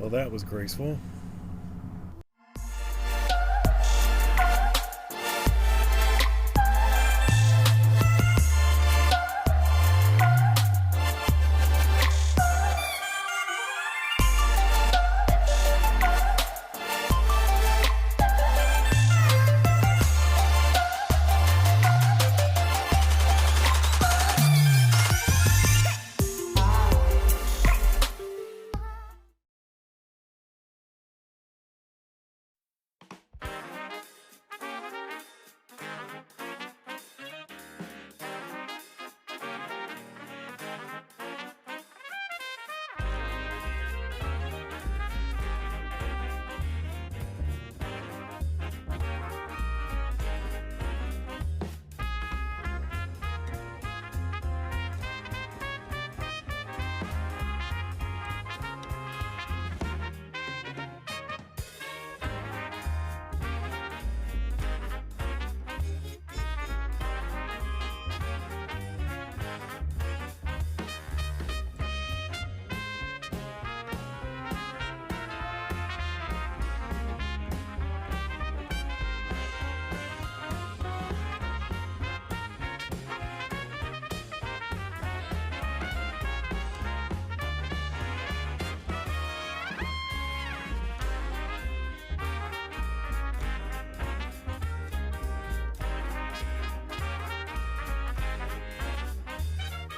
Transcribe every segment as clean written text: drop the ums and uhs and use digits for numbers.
Well, that was graceful.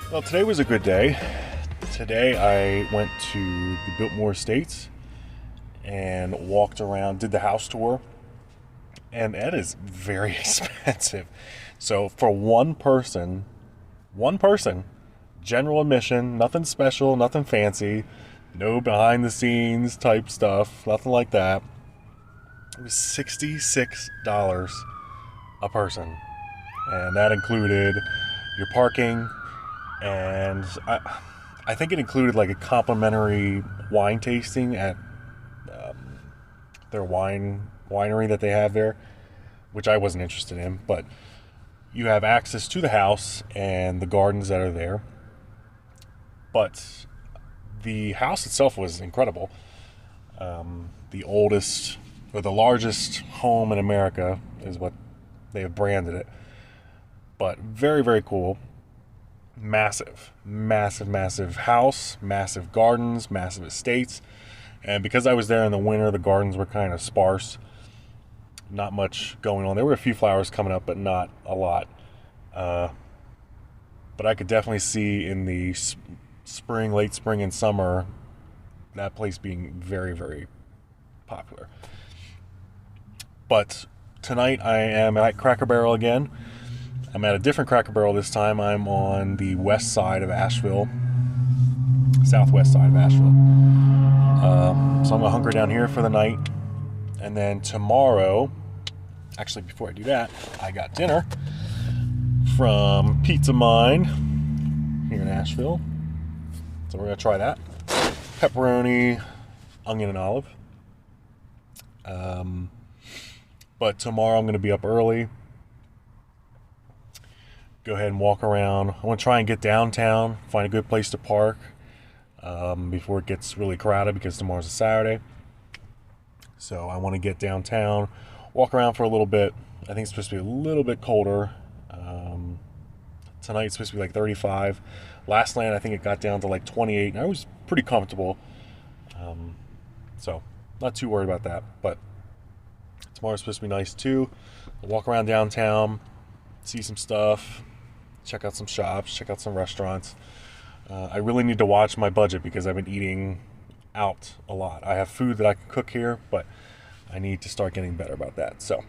Well, today was a good day. Today I went to the Biltmore Estates and walked around, did the house tour, and that is very expensive. So for one person, general admission, nothing special, nothing fancy, no behind the scenes type stuff, nothing like that. It was $66 a person, and that included your parking, and I think it included like a complimentary wine tasting at their winery that they have there, which I wasn't interested in. But you have access to the house and the gardens that are there. But the house itself was incredible. The oldest or the largest home in America is what they have branded it. But very, very cool. Massive, massive, massive house, massive gardens, massive estates. And because I was there in the winter, the gardens were kind of sparse. Not much going on. There were a few flowers coming up, but not a lot. But I could definitely see in the spring, late spring and summer, that place being very, very popular. But tonight I am at Cracker Barrel again. I'm at a different Cracker Barrel this time. I'm on the west side of Asheville, southwest side of Asheville. So I'm going to hunker down here for the night. And then tomorrow, actually before I do that, I got dinner from Pizza Mine here in Asheville. So we're going to try that. Pepperoni, onion, and olive. But tomorrow I'm going to be up early. Go ahead and walk around. I want to try and get downtown, find a good place to park before it gets really crowded because tomorrow's a Saturday. So I want to get downtown, walk around for a little bit. I think it's supposed to be a little bit colder. Tonight it's supposed to be like 35. Last night I think it got down to like 28, and I was pretty comfortable. So not too worried about that. But tomorrow's supposed to be nice too. I'll walk around downtown, see some stuff, check out some shops, check out some restaurants. I really need to watch my budget because I've been eating out a lot. I have food that I can cook here, but I need to start getting better about that. So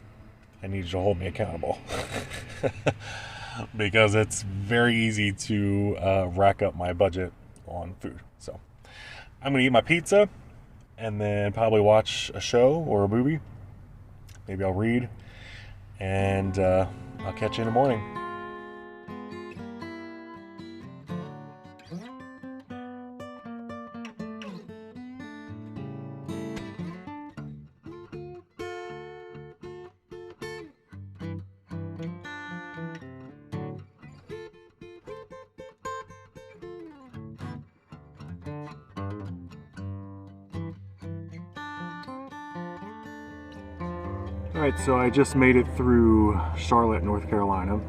I need you to hold me accountable because it's very easy to rack up my budget on food. So I'm going to eat my pizza and then probably watch a show or a movie. Maybe I'll read, and I'll catch you in the morning. Alright, so I just made it through Charlotte, North Carolina,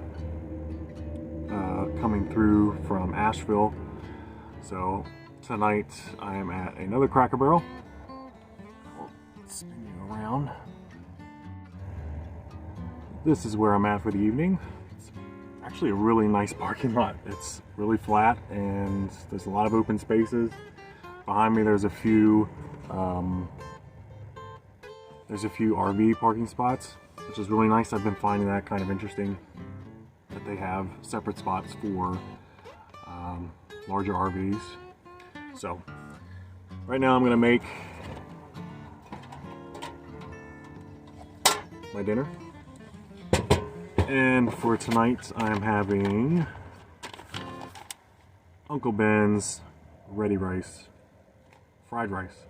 coming through from Asheville. So tonight I am at another Cracker Barrel. I'll spin you around. This is where I'm at for the evening. It's actually a really nice parking lot. It's really flat and there's a lot of open spaces. Behind me there's a few RV parking spots, which is really nice. I've been finding that kind of interesting, that they have separate spots for larger RVs. So right now I'm gonna make my dinner. And for tonight I'm having Uncle Ben's ready rice, fried rice.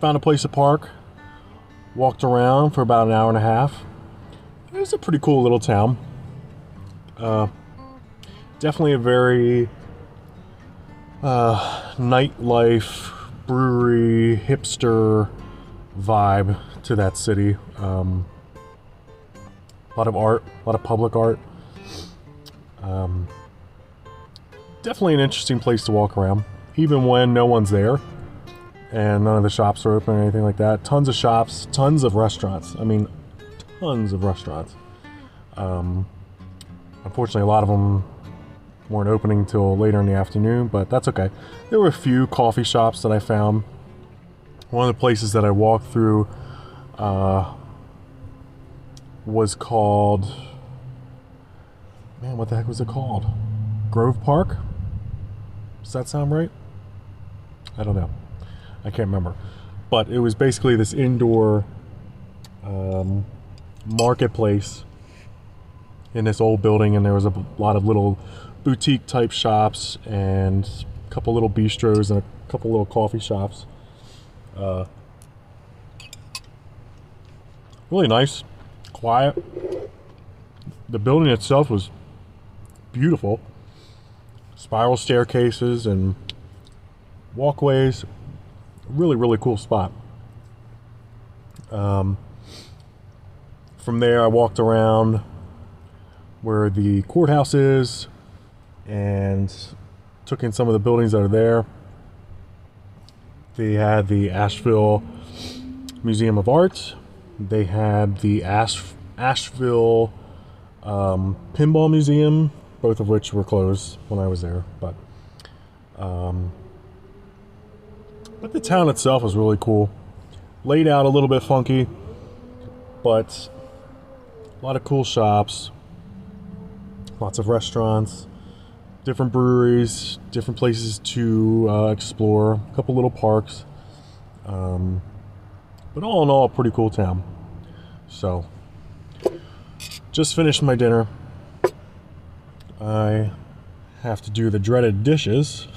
Found a place to park, walked around for about an hour and a half. It was a pretty cool little town. Definitely a very nightlife, brewery, hipster vibe to that city. A lot of art, a lot of public art. Definitely an interesting place to walk around, even when no one's there and none of the shops are open or anything like that. Tons of shops, tons of restaurants. I mean, tons of restaurants. Unfortunately, a lot of them weren't opening till later in the afternoon, but that's okay. There were a few coffee shops that I found. One of the places that I walked through was called, man, what the heck was it called? Grove Park? Does that sound right? I don't know. I can't remember. But it was basically this indoor marketplace in this old building, and there was a lot of little boutique type shops and a couple little bistros and a couple little coffee shops. Really nice, quiet. The building itself was beautiful. Spiral staircases and walkways. Really, really cool spot. From there I walked around where the courthouse is and took in some of the buildings that are there. They had the Asheville Museum of Art. They had the Asheville Pinball Museum, both of which were closed when I was there. But the town itself was really cool. Laid out a little bit funky, but a lot of cool shops, lots of restaurants, different breweries, different places to explore, a couple little parks. But all in all, a pretty cool town. So, just finished my dinner. I have to do the dreaded dishes.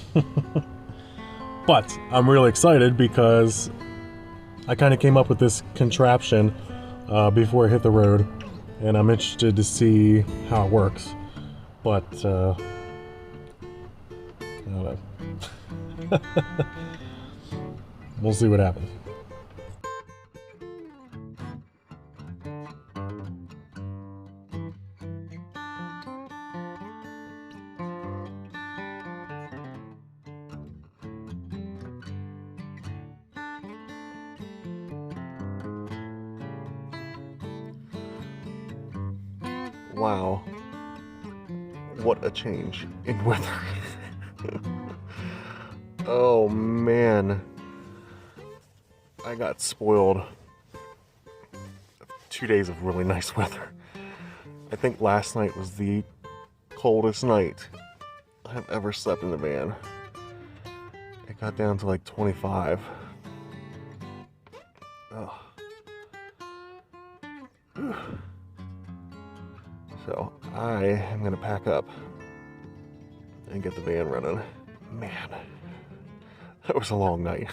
But I'm really excited because I kind of came up with this contraption before I hit the road, and I'm interested to see how it works. But I don't know. We'll see what happens. Wow, what a change in weather. Oh man, I got spoiled. 2 days of really nice weather. I think last night was the coldest night I've ever slept in the van. It got down to like 25. Oh. So I am going to pack up and get the van running. Man, that was a long night.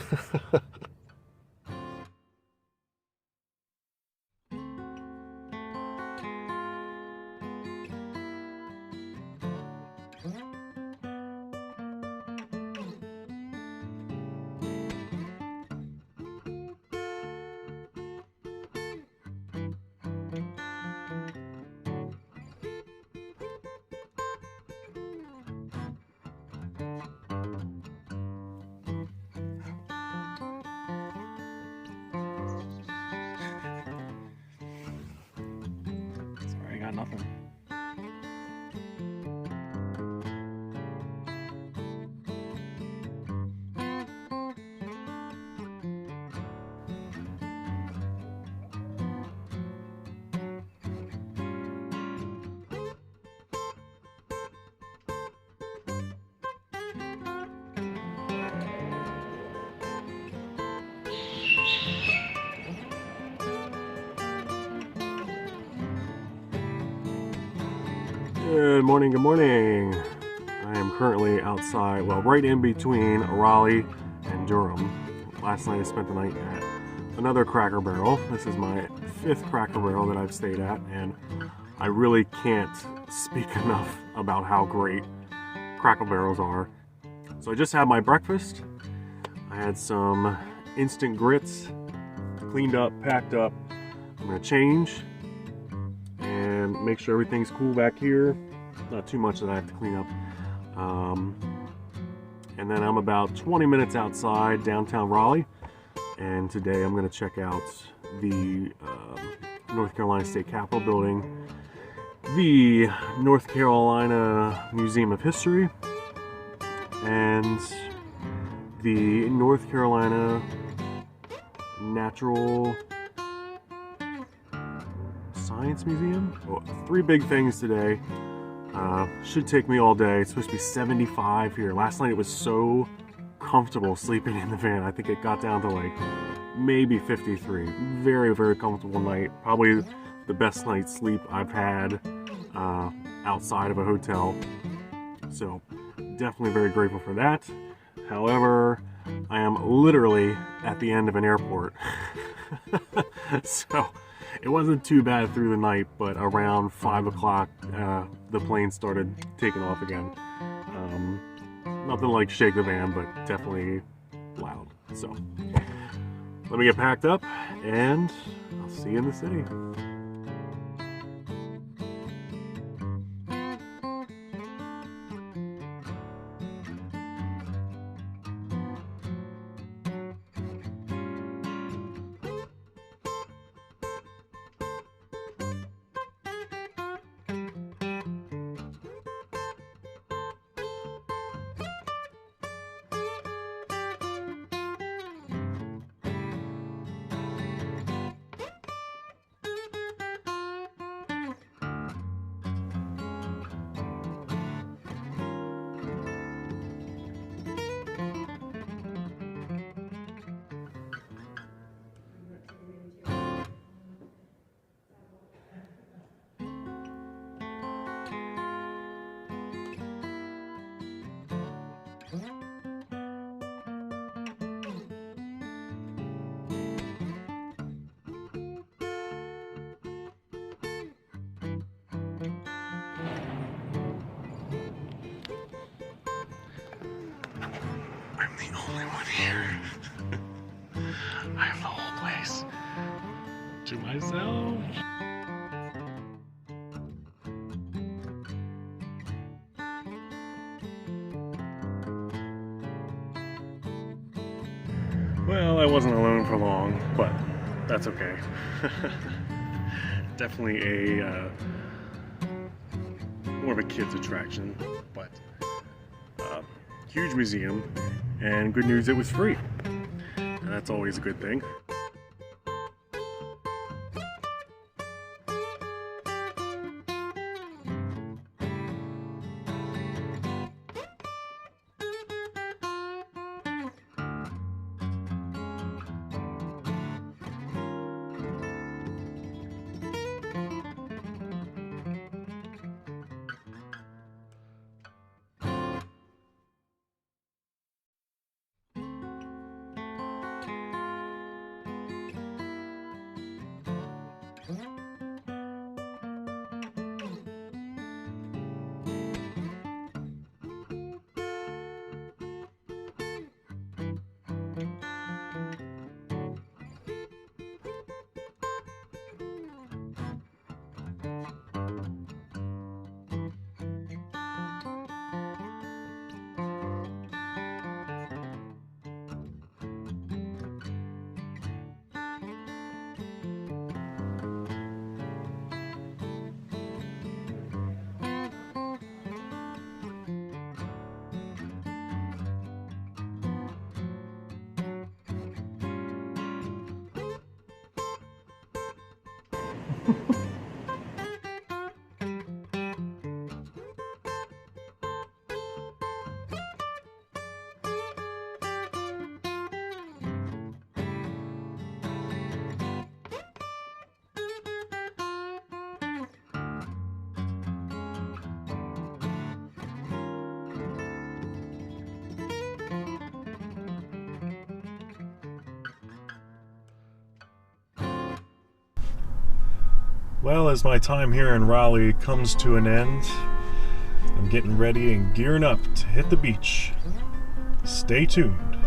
Sorry, I got nothing. Good morning, good morning. I am currently outside, well, right in between Raleigh and Durham. Last night I spent the night at another Cracker Barrel. This is my 5th Cracker Barrel that I've stayed at, and I really can't speak enough about how great Cracker Barrels are. So I just had my breakfast. I had some instant grits, cleaned up, packed up. I'm gonna change and make sure everything's cool back here. Not too much that I have to clean up. And then I'm about 20 minutes outside downtown Raleigh, and today I'm going to check out the North Carolina State Capitol building, the North Carolina Museum of History, and the North Carolina Natural Science Museum. Well, 3 big things today. Should take me all day. It's supposed to be 75 here. Last night it was so comfortable sleeping in the van. I think it got down to like maybe 53. Very, very comfortable night. Probably the best night's sleep I've had outside of a hotel. So definitely very grateful for that. However, I am literally at the end of an airport. So it wasn't too bad through the night, but around 5 o'clock, the plane started taking off again. Nothing like shake the van, but definitely loud. So let me get packed up, and I'll see you in the city. I'm the only one here. I have the whole place to myself. Well, I wasn't alone for long, but that's okay. Definitely a more of a kid's attraction, but huge museum, and good news, it was free. And that's always a good thing. Well, as my time here in Raleigh comes to an end, I'm getting ready and gearing up to hit the beach. Stay tuned.